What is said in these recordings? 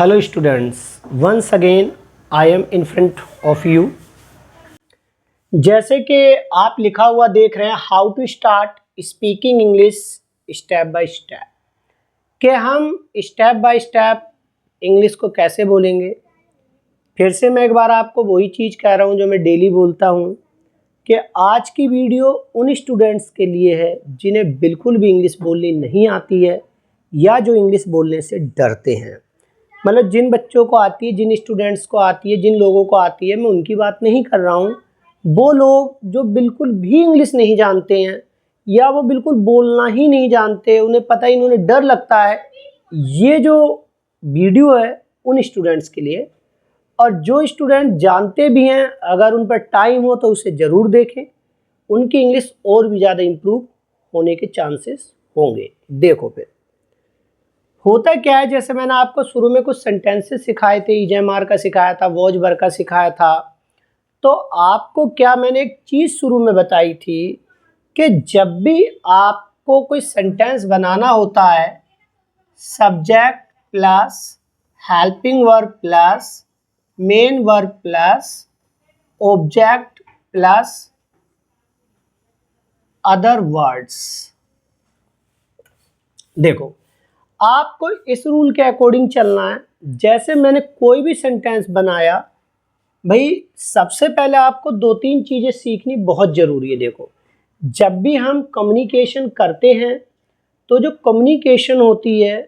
Hello students, once again I am in front of you। जैसे कि आप लिखा हुआ देख रहे हैं how to start speaking English step by step, कि हम स्टेप बाय स्टेप इंग्लिश को कैसे बोलेंगे। फिर से मैं एक बार आपको वही चीज़ कह रहा हूँ जो मैं डेली बोलता हूँ कि आज की वीडियो उन स्टूडेंट्स के लिए है जिन्हें बिल्कुल भी इंग्लिश बोलनी नहीं आती है या जो इंग्लिश बोलने से डरते हैं। मतलब जिन बच्चों को आती है, जिन स्टूडेंट्स को आती है, जिन लोगों को आती है, मैं उनकी बात नहीं कर रहा हूँ। वो लोग जो बिल्कुल भी इंग्लिश नहीं जानते हैं या वो बिल्कुल बोलना ही नहीं जानते, उन्हें पता ही नहीं, उन्हें डर लगता है। ये जो वीडियो है उन स्टूडेंट्स के लिए। और जो स्टूडेंट जानते भी हैं, अगर उन पर टाइम हो तो उसे ज़रूर देखें, उनकी इंग्लिश और भी ज़्यादा इम्प्रूव होने के चांसेस होंगे। देखो फिर होता क्या है, जैसे मैंने आपको शुरू में कुछ सेंटेंसेस सिखाए थे, इजेमार का सिखाया था, वॉज वर्क का सिखाया था। तो आपको क्या मैंने एक चीज़ शुरू में बताई थी कि जब भी आपको कोई सेंटेंस बनाना होता है, subject plus helping verb plus main verb plus object plus other words. देखो आपको इस रूल के अकॉर्डिंग चलना है। जैसे मैंने कोई भी सेंटेंस बनाया, भाई सबसे पहले आपको दो तीन चीज़ें सीखनी बहुत ज़रूरी है। देखो जब भी हम कम्युनिकेशन करते हैं तो जो कम्युनिकेशन होती है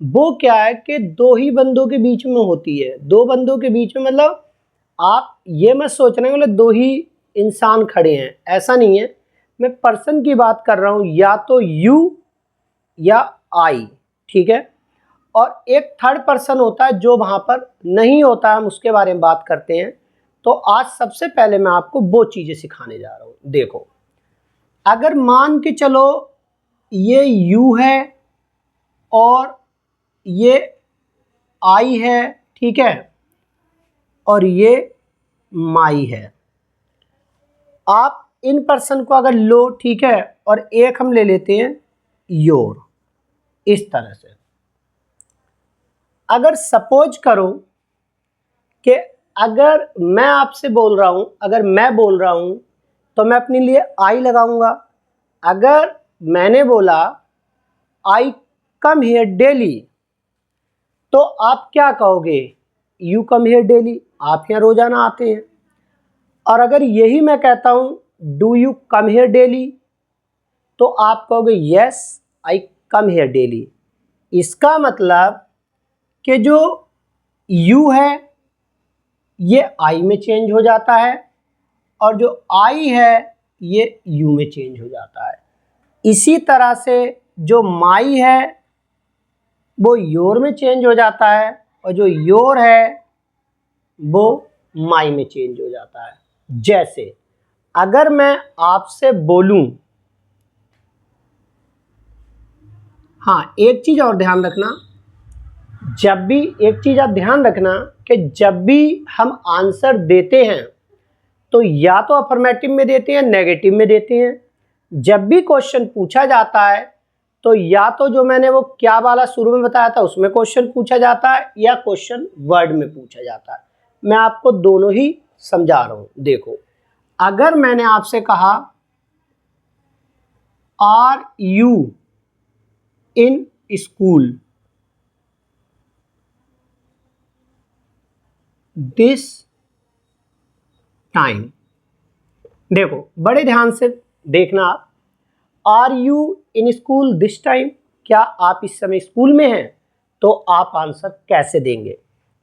वो क्या है कि दो ही बंदों के बीच में होती है। दो बंदों के बीच में मतलब आप ये मत सोच रहे हैं मतलब दो ही इंसान खड़े हैं, ऐसा नहीं है। मैं पर्सन की बात कर रहा हूँ, या तो यू या आई, ठीक है। और एक थर्ड पर्सन होता है जो वहाँ पर नहीं होता, हम उसके बारे में बात करते हैं। तो आज सबसे पहले मैं आपको वो चीज़ें सिखाने जा रहा हूँ। देखो अगर मान के चलो ये यू है और ये आई है, ठीक है, और ये माई है। आप इन पर्सन को अगर लो, ठीक है, और एक हम ले लेते हैं योर, इस तरह से। अगर सपोज करो कि अगर मैं आपसे बोल रहा हूं, अगर मैं बोल रहा हूं तो मैं अपने लिए आई लगाऊंगा। अगर मैंने बोला आई कम हियर डेली, तो आप क्या कहोगे? यू कम हियर डेली, आप यहाँ रोजाना आते हैं। और अगर यही मैं कहता हूं do you come here daily, तो आप कहोगे yes I come here daily. इसका मतलब कि जो यू है ये आई में चेंज हो जाता है और जो आई है ये यू में चेंज हो जाता है। इसी तरह से जो माई है वो योर में चेंज हो जाता है और जो योर है वो माई में चेंज हो जाता है। जैसे अगर मैं आपसे बोलूं, हाँ एक चीज़ और ध्यान रखना, जब भी एक चीज़ आप ध्यान रखना कि जब भी हम आंसर देते हैं तो या तो अफर्मेटिव में देते हैं, नेगेटिव में देते हैं। जब भी क्वेश्चन पूछा जाता है तो या तो जो मैंने वो क्या वाला शुरू में बताया था उसमें क्वेश्चन पूछा जाता है या क्वेश्चन वर्ड में पूछा जाता है। मैं आपको दोनों ही समझा रहा हूं। देखो अगर मैंने आपसे कहा are you in school this time, देखो बड़े ध्यान से देखना आप। Are you in school this time, क्या आप इस समय स्कूल में हैं? तो आप आंसर कैसे देंगे?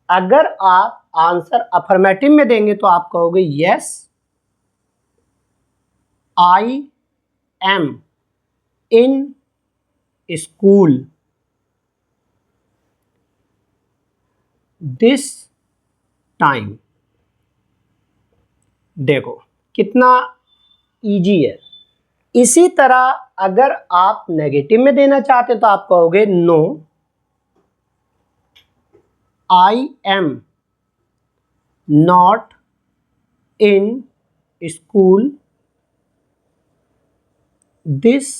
अगर आप आंसर अफर्मेटिव में देंगे तो आप कहोगे yes I am in school this time. देखो कितना इजी है। इसी तरह अगर आप नेगेटिव में देना चाहते तो आप कहोगे no I am not in school this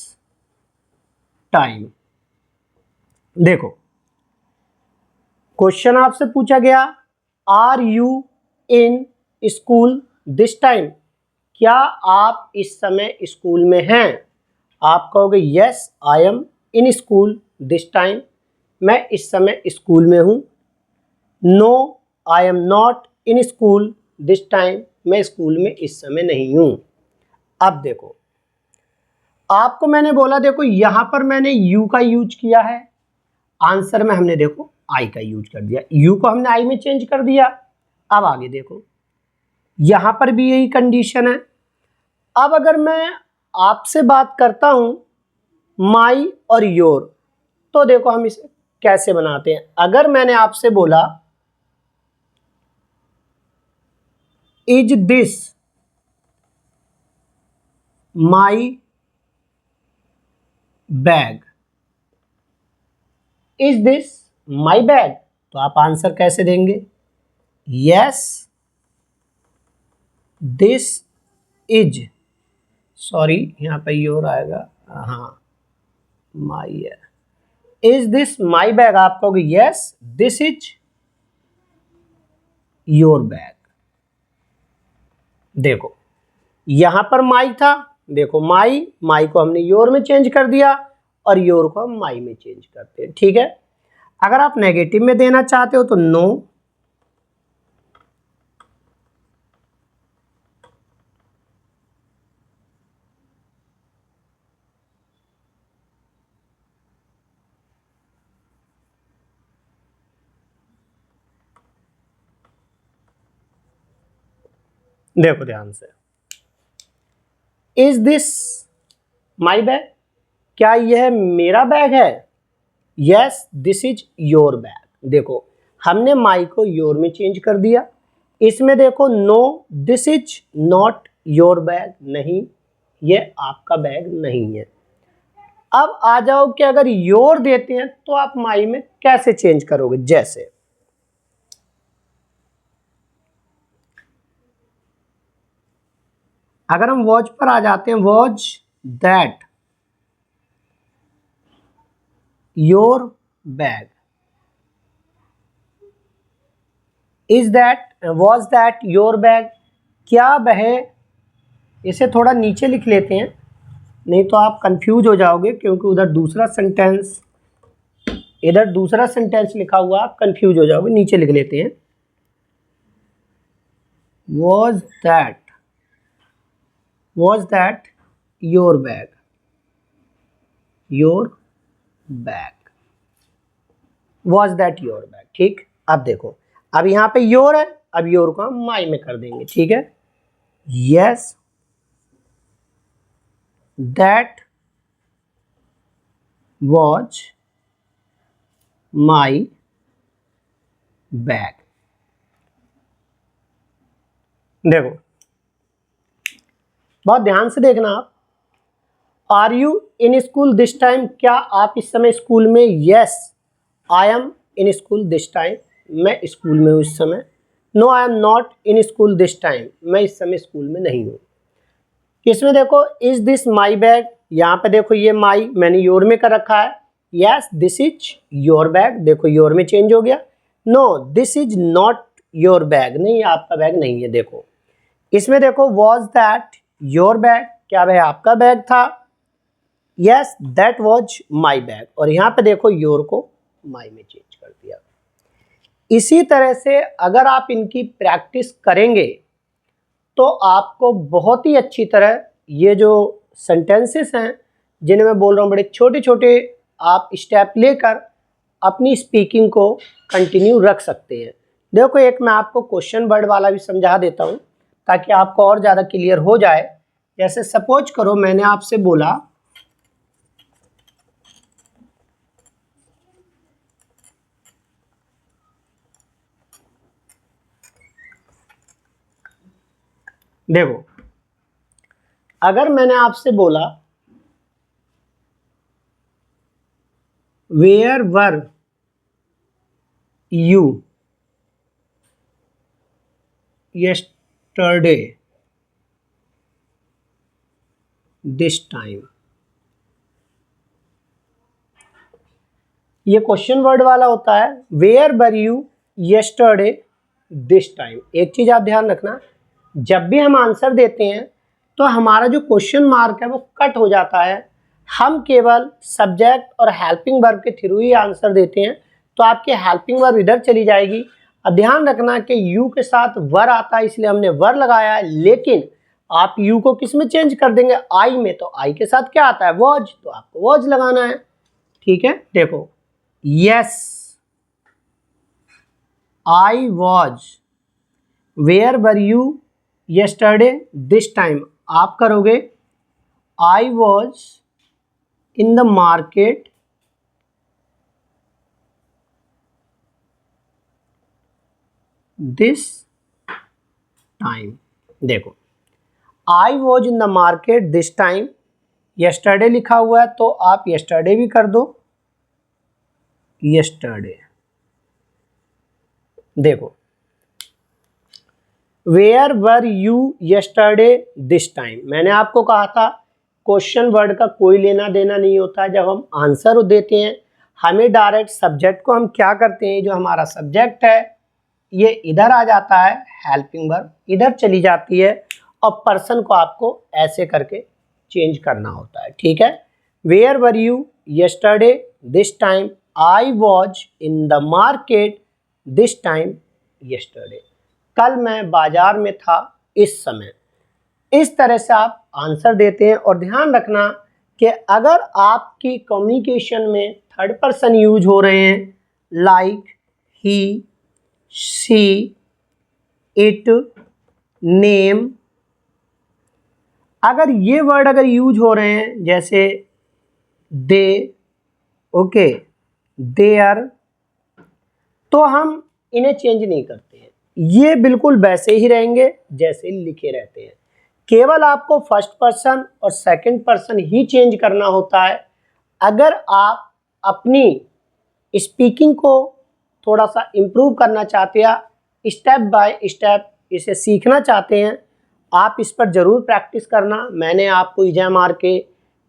time. देखो क्वेश्चन आपसे पूछा गया, are you in school this time, क्या आप इस समय स्कूल में हैं? आप कहोगे yes I am in school this time, मैं इस समय स्कूल में हूँ। No I am not in school this time, मैं स्कूल में इस समय नहीं हूँ। अब देखो, आपको मैंने बोला देखो यहां पर मैंने यू का यूज किया है, आंसर में हमने देखो आई का यूज कर दिया, यू को हमने आई में चेंज कर दिया। अब आगे देखो, यहां पर भी यही कंडीशन है। अब अगर मैं आपसे बात करता हूं माई और योर, तो देखो हम इसे कैसे बनाते हैं। अगर मैंने आपसे बोला is this my bag, is this my bag, तो आप आंसर कैसे देंगे? यस दिस इज, सॉरी यहाँ पे योर आएगा, हाँ माई है। इज दिस माई बैग, आप कहोगे yes this is your bag. देखो यहां पर माई था, देखो माई, माई को हमने योर में चेंज कर दिया और योर को हम माई में चेंज करते हैं, ठीक है। अगर आप नेगेटिव में देना चाहते हो तो नो, देखो ध्यान से, इज दिस माई बैग, क्या यह मेरा बैग है? Yes this is your bag. देखो हमने माई को योर में चेंज कर दिया। इसमें देखो no this is not your bag, नहीं ये आपका बैग नहीं है। अब आ जाओ कि अगर योर देते हैं तो आप माई में कैसे चेंज करोगे। जैसे अगर हम वॉच पर आ जाते हैं, watch that your bag, is that was that your bag, क्या वह, इसे थोड़ा नीचे लिख लेते हैं नहीं तो आप कंफ्यूज हो जाओगे, क्योंकि उधर दूसरा सेंटेंस, इधर दूसरा सेंटेंस लिखा हुआ, आप कंफ्यूज हो जाओगे। नीचे लिख लेते हैं, was that your bag, your bag, was that your bag. ठीक, अब देखो, अब यहाँ पे योर है, अब योर को हम माई में कर देंगे, ठीक है। Yes that was my bag. देखो बहुत ध्यान से देखना आप, are you in school this time, क्या आप इस समय स्कूल में? Yes I am in school this time, मैं स्कूल में हूँ इस समय। No I am not in school this time, मैं इस समय स्कूल में नहीं हूँ। इसमें देखो इज दिस माई बैग, यहाँ पे देखो ये माई मैंने योर में कर रखा है। Yes this is your bag, देखो योर में चेंज हो गया। No this is not your bag, नहीं आपका बैग नहीं है। देखो इसमें देखो वॉज दैट योर बैग, क्या वह आपका बैग था? Yes that was my bag, और यहाँ पे देखो योर को माई में चेंज कर दिया। इसी तरह से अगर आप इनकी प्रैक्टिस करेंगे तो आपको बहुत ही अच्छी तरह ये जो सेंटेंसेस हैं जिन्हें मैं बोल रहा हूँ, बड़े छोटे छोटे आप स्टेप लेकर अपनी स्पीकिंग को कंटिन्यू रख सकते हैं। देखो एक मैं आपको क्वेश्चन वर्ड वाला भी समझा देता हूँ ताकि आपको और ज़्यादा क्लियर हो जाए। जैसे सपोज करो मैंने आपसे बोला देखो अगर मैंने आपसे बोला where were you yesterday this time, ये क्वेश्चन वर्ड वाला होता है। Where were you yesterday this time. एक चीज़ आप ध्यान रखना, जब भी हम आंसर देते हैं तो हमारा जो क्वेश्चन मार्क है वो कट हो जाता है। हम केवल सब्जेक्ट और हेल्पिंग वर्ब के थ्रू ही आंसर देते हैं, तो आपकी हेल्पिंग वर्ब इधर चली जाएगी। अब ध्यान रखना कि यू के साथ वर आता है, इसलिए हमने वर लगाया है, लेकिन आप यू को किस में चेंज कर देंगे, आई में। तो आई के साथ क्या आता है, वॉज, तो आपको वॉज लगाना है। ठीक है, देखो, yes I was, where were you yesterday this time, आप करोगे I was in the market this time. देखो, I was in the market this time, yesterday लिखा हुआ है तो आप यस्टरडे भी कर दो, यस्टरडे। देखो, where were you yesterday this time, मैंने आपको कहा था क्वेश्चन वर्ड का कोई लेना देना नहीं होता है। जब हम आंसर देते हैं हमें डायरेक्ट सब्जेक्ट को हम क्या करते हैं, जो हमारा सब्जेक्ट है ये इधर आ जाता है, हेल्पिंग वर्ब इधर चली जाती है, और पर्सन को आपको ऐसे करके चेंज करना होता है। ठीक है, where were you yesterday this time, I was in the market this time yesterday, कल मैं बाजार में था इस समय। इस तरह से आप आंसर देते हैं। और ध्यान रखना कि अगर आपकी कम्युनिकेशन में थर्ड पर्सन यूज हो रहे हैं, like he, she, it, name, अगर ये वर्ड अगर यूज हो रहे हैं जैसे दे, ओके, देयर, तो हम इन्हें चेंज नहीं करते हैं, ये बिल्कुल वैसे ही रहेंगे जैसे लिखे रहते हैं। केवल आपको फर्स्ट पर्सन और सेकंड पर्सन ही चेंज करना होता है। अगर आप अपनी स्पीकिंग को थोड़ा सा इम्प्रूव करना चाहते हैं, स्टेप बाय स्टेप इसे सीखना चाहते हैं, आप इस पर ज़रूर प्रैक्टिस करना। मैंने आपको इजामार के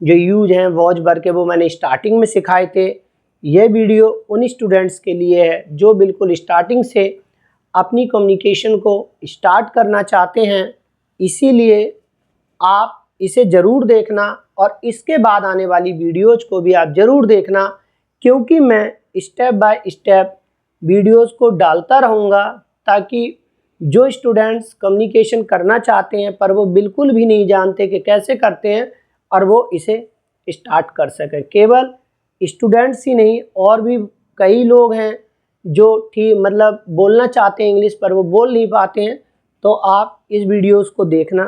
जो यूज हैं वॉज वर के, वो मैंने स्टार्टिंग में सिखाए थे। ये वीडियो उन स्टूडेंट्स के लिए है जो बिल्कुल स्टार्टिंग से अपनी कम्युनिकेशन को स्टार्ट करना चाहते हैं, इसीलिए आप इसे ज़रूर देखना और इसके बाद आने वाली वीडियोज़ को भी आप ज़रूर देखना, क्योंकि मैं स्टेप बाय स्टेप वीडियोज़ को डालता रहूँगा ताकि जो स्टूडेंट्स कम्युनिकेशन करना चाहते हैं पर वो बिल्कुल भी नहीं जानते कि कैसे करते हैं, और वो इसे स्टार्ट कर सकें। केवल स्टूडेंट्स ही नहीं, और भी कई लोग हैं जो ठीक मतलब बोलना चाहते हैं इंग्लिश पर वो बोल नहीं पाते हैं, तो आप इस वीडियोस को देखना।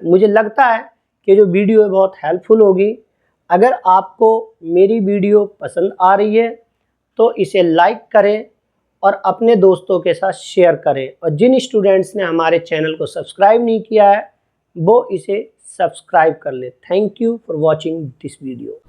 मुझे लगता है कि जो वीडियो है बहुत हेल्पफुल होगी। अगर आपको मेरी वीडियो पसंद आ रही है तो इसे लाइक करें और अपने दोस्तों के साथ शेयर करें, और जिन स्टूडेंट्स ने हमारे चैनल को सब्सक्राइब नहीं किया है वो इसे सब्सक्राइब कर ले। Thank you for watching this video.